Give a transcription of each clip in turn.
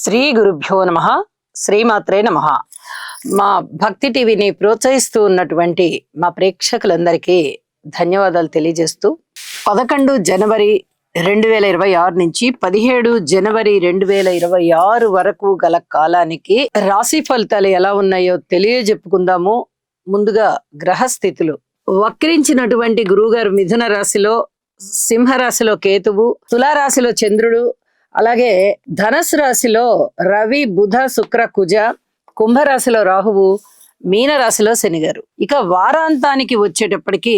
శ్రీ గురుభ్యో నమః. శ్రీమాత్రే నమః. మా భక్తి టీవీని ప్రోత్సహిస్తూ ఉన్నటువంటి మా ప్రేక్షకులందరికీ ధన్యవాదాలు తెలియజేస్తూ 11 జనవరి 2026 నుంచి 17 జనవరి 2026 వరకు గల కాలానికి రాశి ఫలితాలు ఎలా ఉన్నాయో తెలియజెప్పుకుందాము. ముందుగా గ్రహస్థితులు. వక్రించినటువంటి గురువుగారు మిథున రాశిలో, సింహరాశిలో కేతువు, తులారాశిలో చంద్రుడు, అలాగే ధనస్సు రాశిలో రవి, బుధ, శుక్ర, కుజ, కుంభరాశిలో రాహువు, మీనరాశిలో శనిగారు. ఇక వారాంతానికి వచ్చేటప్పటికి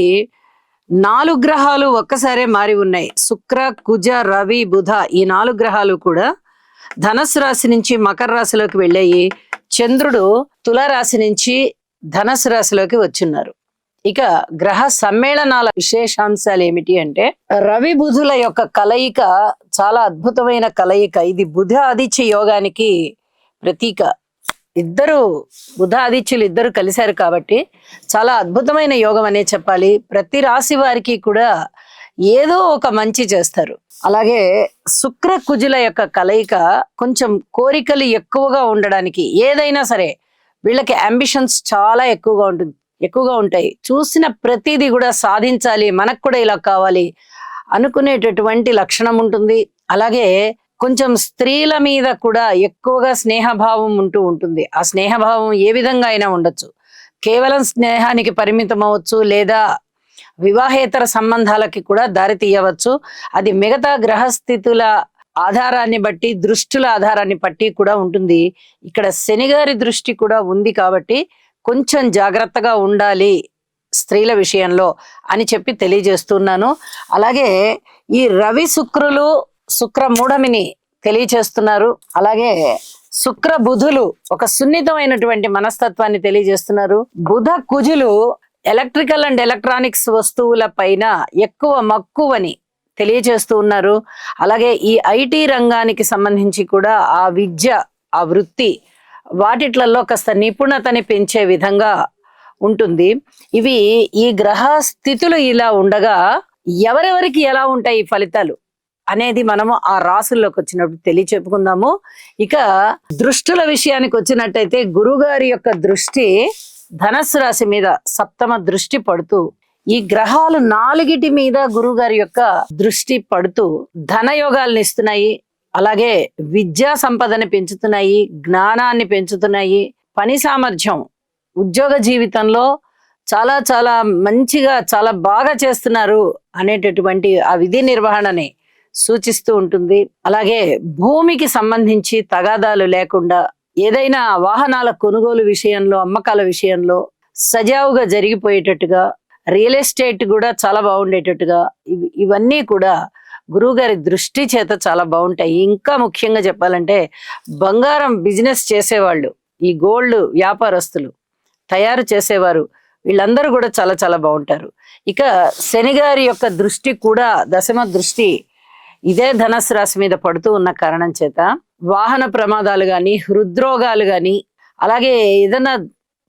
4 గ్రహాలు ఒక్కసారే మారి ఉన్నాయి. శుక్ర, కుజ, రవి, బుధ ఈ 4 గ్రహాలు కూడా ధనస్సు రాశి నుంచి మకర రాశిలోకి వెళ్ళాయి. చంద్రుడు తులారాశి నుంచి ధనస్సు రాశిలోకి వచ్చున్నారు. ఇక గ్రహ సమ్మేళనాల విశేషాంశాలు ఏమిటి అంటే, రవి బుధుల యొక్క కలయిక చాలా అద్భుతమైన కలయిక. ఇది బుధ ఆదిత్య యోగానికి ప్రతీక. బుధ ఆదిత్యులు ఇద్దరు కలిశారు కాబట్టి చాలా అద్భుతమైన యోగం అనే చెప్పాలి. ప్రతి రాశి వారికి కూడా ఏదో ఒక మంచి చేస్తారు. అలాగే శుక్ర కుజుల యొక్క కలయిక కొంచెం కోరికలు ఎక్కువగా ఉండడానికి, ఏదైనా సరే వీళ్ళకి అంబిషన్స్ చాలా ఎక్కువగా ఉంటాయి. చూసిన ప్రతిదీ కూడా సాధించాలి, మనకు కూడా ఇలా కావాలి అనుకునేటటువంటి లక్షణం ఉంటుంది. అలాగే కొంచెం స్త్రీల మీద కూడా ఎక్కువగా స్నేహభావం ఉంటుంది. ఆ స్నేహభావం ఏ విధంగా అయినా ఉండొచ్చు. కేవలం స్నేహానికి పరిమితం అవ్వచ్చు, లేదా వివాహేతర సంబంధాలకి కూడా దారి తీయవచ్చు. అది మిగతా గ్రహస్థితుల ఆధారాన్ని బట్టి, దృష్టుల ఆధారాన్ని బట్టి కూడా ఉంటుంది. ఇక్కడ శనిగారి దృష్టి కూడా ఉంది కాబట్టి కొంచెం జాగ్రత్తగా ఉండాలి స్త్రీల విషయంలో అని చెప్పి తెలియజేస్తున్నాను. అలాగే ఈ రవి శుక్రులు శుక్ర మూఢమిని తెలియజేస్తున్నారు. అలాగే శుక్ర బుధులు ఒక సున్నితమైనటువంటి మనస్తత్వాన్ని తెలియజేస్తున్నారు. బుధ కుజులు ఎలక్ట్రికల్ అండ్ ఎలక్ట్రానిక్స్ వస్తువుల పైన ఎక్కువ మక్కువని తెలియజేస్తూ ఉన్నారు. అలాగే ఈ ఐటీ రంగానికి సంబంధించి కూడా ఆ విద్య, ఆ వృత్తి వాటిట్లలో కాస్త నిపుణతని పెంచే విధంగా ఉంటుంది. ఇవి ఈ గ్రహ స్థితులు ఇలా ఉండగా ఎవరెవరికి ఎలా ఉంటాయి ఈ ఫలితాలు అనేది మనము ఆ రాసుల్లోకి వచ్చినప్పుడు తెలియచెప్పుకుందాము. ఇక దృష్టుల విషయానికి వచ్చినట్టయితే గురుగారి యొక్క దృష్టి ధనస్సు రాశి మీద సప్తమ దృష్టి పడుతూ, ఈ గ్రహాలు 4 మీద గురుగారి యొక్క దృష్టి పడుతూ ధనయోగాల్ని ఇస్తున్నాయి. అలాగే విద్యా సంపదని పెంచుతున్నాయి, జ్ఞానాన్ని పెంచుతున్నాయి, పని సామర్థ్యం, ఉద్యోగ జీవితంలో చాలా చాలా మంచిగా చాలా బాగా చేస్తున్నారు అనేటటువంటి ఆ విధి నిర్వహణని సూచిస్తూ ఉంటుంది. అలాగే భూమికి సంబంధించి తగాదాలు లేకుండా, ఏదైనా వాహనాల కొనుగోలు విషయంలో, అమ్మకాల విషయంలో సజావుగా జరిగిపోయేటట్టుగా, రియల్ ఎస్టేట్ కూడా చాలా బాగుండేటట్టుగా ఇవన్నీ కూడా గురువుగారి దృష్టి చేత చాలా బాగుంటాయి. ఇంకా ముఖ్యంగా చెప్పాలంటే బంగారం బిజినెస్ చేసేవాళ్ళు, ఈ గోల్డ్ వ్యాపారస్తులు, తయారు చేసేవారు, వీళ్ళందరూ కూడా చాలా చాలా బాగుంటారు. ఇక శనిగారి యొక్క దృష్టి కూడా దశమ దృష్టి ఇదే ధనస్సు రాశి మీద పడుతూ ఉన్న కారణం చేత వాహన ప్రమాదాలు కానీ, హృద్రోగాలు కానీ, అలాగే ఏదైనా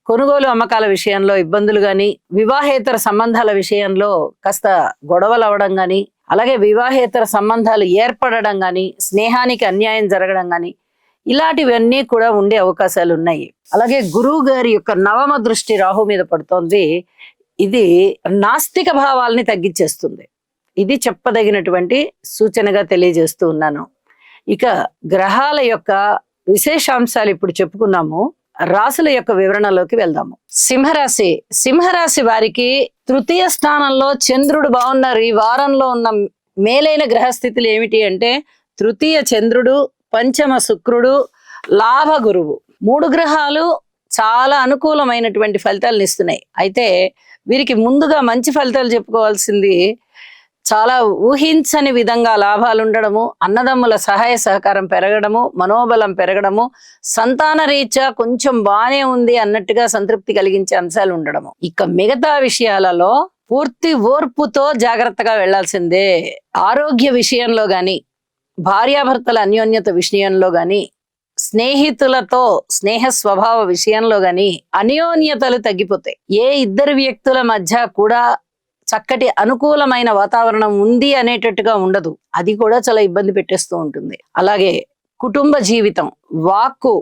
కొనుగోలు అమ్మకాల విషయంలో ఇబ్బందులు కానీ, వివాహేతర సంబంధాల విషయంలో కాస్త గొడవలు అవడం కానీ, అలాగే వివాహేతర సంబంధాలు ఏర్పడడం కానీ, స్నేహానికి అన్యాయం జరగడం కానీ, ఇలాంటివన్నీ కూడా ఉండే అవకాశాలు ఉన్నాయి. అలాగే గురువు గారి యొక్క నవమ దృష్టి రాహు మీద పడుతోంది. ఇది నాస్తిక భావాల్ని తగ్గించేస్తుంది. ఇది చెప్పదగినటువంటి సూచనగా తెలియజేస్తూ ఉన్నాను. ఇక గ్రహాల యొక్క విశేషాంశాలు ఇప్పుడు చెప్పుకున్నాము. రాశుల యొక్క వివరణలోకి వెళ్దాము. సింహరాశి వారికి తృతీయ స్థానంలో చంద్రుడు బాగున్నారు. ఈ వారంలో ఉన్న మేలైన గ్రహస్థితులు ఏమిటి అంటే, తృతీయ చంద్రుడు, పంచమ శుక్రుడు, లాభ గురువు, 3 గ్రహాలు చాలా అనుకూలమైనటువంటి ఫలితాలను ఇస్తున్నాయి. అయితే వీరికి ముందుగా మంచి ఫలితాలు చెప్పుకోవాల్సింది, చాలా ఊహించని విధంగా లాభాలు ఉండడము, అన్నదమ్ముల సహాయ సహకారం పెరగడము, మనోబలం పెరగడము, సంతాన రీత్యా కొంచెం బానే ఉంది అన్నట్టుగా సంతృప్తి కలిగించే అంశాలు ఉండడము. ఇక మిగతా విషయాలలో పూర్తి ఓర్పుతో జాగ్రత్తగా వెళ్లాల్సిందే. ఆరోగ్య విషయంలో గాని, భార్యాభర్తల అన్యోన్యత విషయంలో గాని, స్నేహితులతో స్నేహ స్వభావ విషయంలో గాని అన్యోన్యతలు తగ్గిపోతాయి. ఏ ఇద్దరు వ్యక్తుల మధ్య కూడా చక్కటి అనుకూలమైన వాతావరణం ఉంది అనేటట్టుగా ఉండదు. అది కూడా చాలా ఇబ్బంది పెట్టేస్తూ ఉంటుంది. అలాగే కుటుంబ జీవితం, వాక్కు,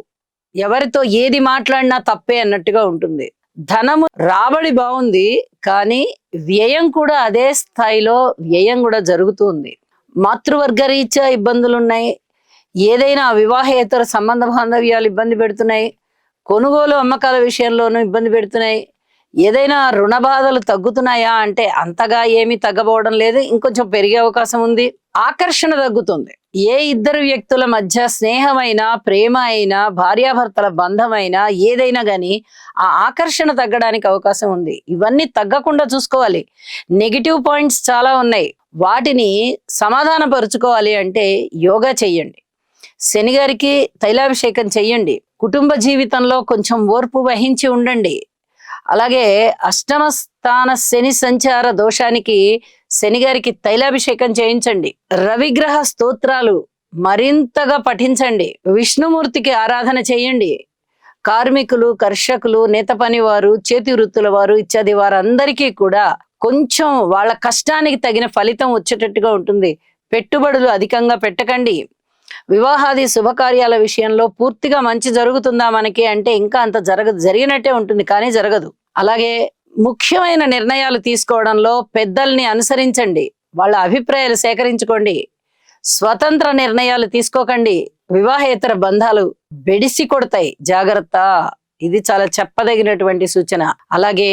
ఎవరితో ఏది మాట్లాడినా తప్పే అన్నట్టుగా ఉంటుంది. ధనము రాబడి బాగుంది, కానీ వ్యయం కూడా అదే స్థాయిలో వ్యయం కూడా జరుగుతుంది. మాతృవర్గ రీత్యా ఇబ్బందులు ఉన్నాయి. ఏదైనా వివాహేతర సంబంధ బాంధవ్యాలు ఇబ్బంది పెడుతున్నాయి. కొనుగోలు అమ్మకాల విషయంలోనూ ఇబ్బంది పెడుతున్నాయి. ఏదైనా రుణ బాధలు తగ్గుతున్నాయా అంటే అంతగా ఏమీ తగ్గబోవడం లేదు, ఇంకొంచెం పెరిగే అవకాశం ఉంది. ఆకర్షణ తగ్గుతుంది. ఏ ఇద్దరు వ్యక్తుల మధ్య స్నేహమైనా, ప్రేమ అయినా, భార్యాభర్తల బంధమైనా ఏదైనా గానీ ఆ ఆకర్షణ తగ్గడానికి అవకాశం ఉంది. ఇవన్నీ తగ్గకుండా చూసుకోవాలి. నెగిటివ్ పాయింట్స్ చాలా ఉన్నాయి. వాటిని సమాధానపరుచుకోవాలి అంటే యోగా చెయ్యండి. శని గారికి తైలాభిషేకం చెయ్యండి. కుటుంబ జీవితంలో కొంచెం ఓర్పు వహించి ఉండండి. అలాగే అష్టమ స్థాన శని సంచార దోషానికి శని గారికి తైలాభిషేకం చేయించండి. రవిగ్రహ స్తోత్రాలు మరింతగా పఠించండి. విష్ణుమూర్తికి ఆరాధన చేయండి. కార్మికులు, కర్షకులు, నేత పని వారు, చేతి వృత్తుల వారు ఇత్యాది వారందరికీ కూడా కొంచెం వాళ్ళ కష్టానికి తగిన ఫలితం వచ్చేటట్టుగా ఉంటుంది. పెట్టుబడులు అధికంగా పెట్టకండి. వివాహాది శుభకార్యాల విషయంలో పూర్తిగా మంచి జరుగుతుందా మనకి అంటే ఇంకా అంత జరిగినట్టే ఉంటుంది, కానీ జరగదు. అలాగే ముఖ్యమైన నిర్ణయాలు తీసుకోవడంలో పెద్దల్ని అనుసరించండి. వాళ్ళ అభిప్రాయాలు సేకరించుకోండి. స్వతంత్ర నిర్ణయాలు తీసుకోకండి. వివాహేతర బంధాలు బెడిసి కొడతాయి, జాగ్రత్త. ఇది చాలా చెప్పదగినటువంటి సూచన. అలాగే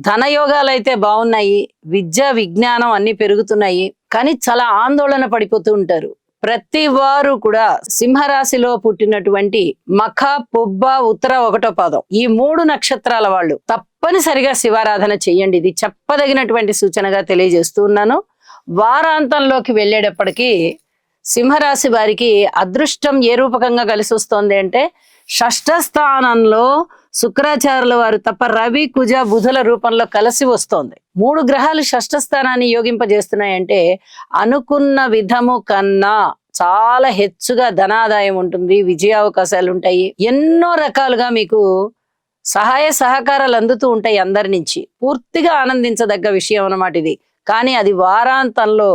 ధనయోగాలు అయితే బాగున్నాయి. విద్య, విజ్ఞానం అన్ని పెరుగుతున్నాయి, కానీ చాలా ఆందోళన పడిపోతూ ఉంటారు. ప్రతి వారు కూడా సింహరాశిలో పుట్టినటువంటి మఖ, పొబ్బ, ఉత్తర 1వ పాదం ఈ 3 నక్షత్రాల వాళ్ళు తప్పనిసరిగా శివారాధన చెయ్యండి. ఇది చెప్పదగినటువంటి సూచనగా తెలియజేస్తూ ఉన్నాను. వారాంతంలోకి వెళ్ళేటప్పటికీ సింహరాశి వారికి అదృష్టం ఏ రూపకంగా కలిసి వస్తోంది అంటే షష్ఠ స్థానంలో శుక్రాచార్యుల వారు తప్ప రవి, కుజ, బుధుల రూపంలో కలిసి వస్తోంది. 3 గ్రహాలు షష్ఠ స్థానాన్ని యోగింపజేస్తున్నాయంటే అనుకున్న విధము కన్నా చాలా హెచ్చుగా ధనాదాయం ఉంటుంది, విజయావకాశాలు ఉంటాయి. ఎన్నో రకాలుగా మీకు సహాయ సహకారాలు అందుతూ ఉంటాయి అందరి నుంచి. పూర్తిగా ఆనందించదగ్గ విషయం అన్నమాట ఇది. కానీ అది వారాంతంలో,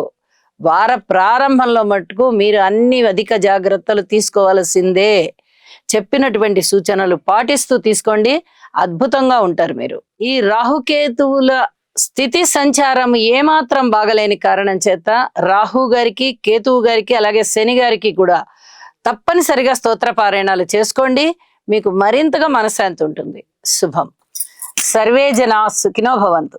వార ప్రారంభంలో మట్టుకు మీరు అన్ని అధిక జాగ్రత్తలు తీసుకోవాల్సిందే. చెప్పినటువంటి సూచనలు పాటిస్తూ తీసుకోండి, అద్భుతంగా ఉంటారు మీరు. ఈ రాహుకేతువుల స్థితి సంచారం ఏమాత్రం బాగలేని కారణం చేత రాహు గారికి, కేతువు గారికి, అలాగే శని గారికి కూడా తప్పనిసరిగా స్తోత్ర పారాయణాలు చేసుకోండి. మీకు మరింతగా మనశ్శాంతి ఉంటుంది. శుభం. సర్వే జనా సుఖినో భవంతు.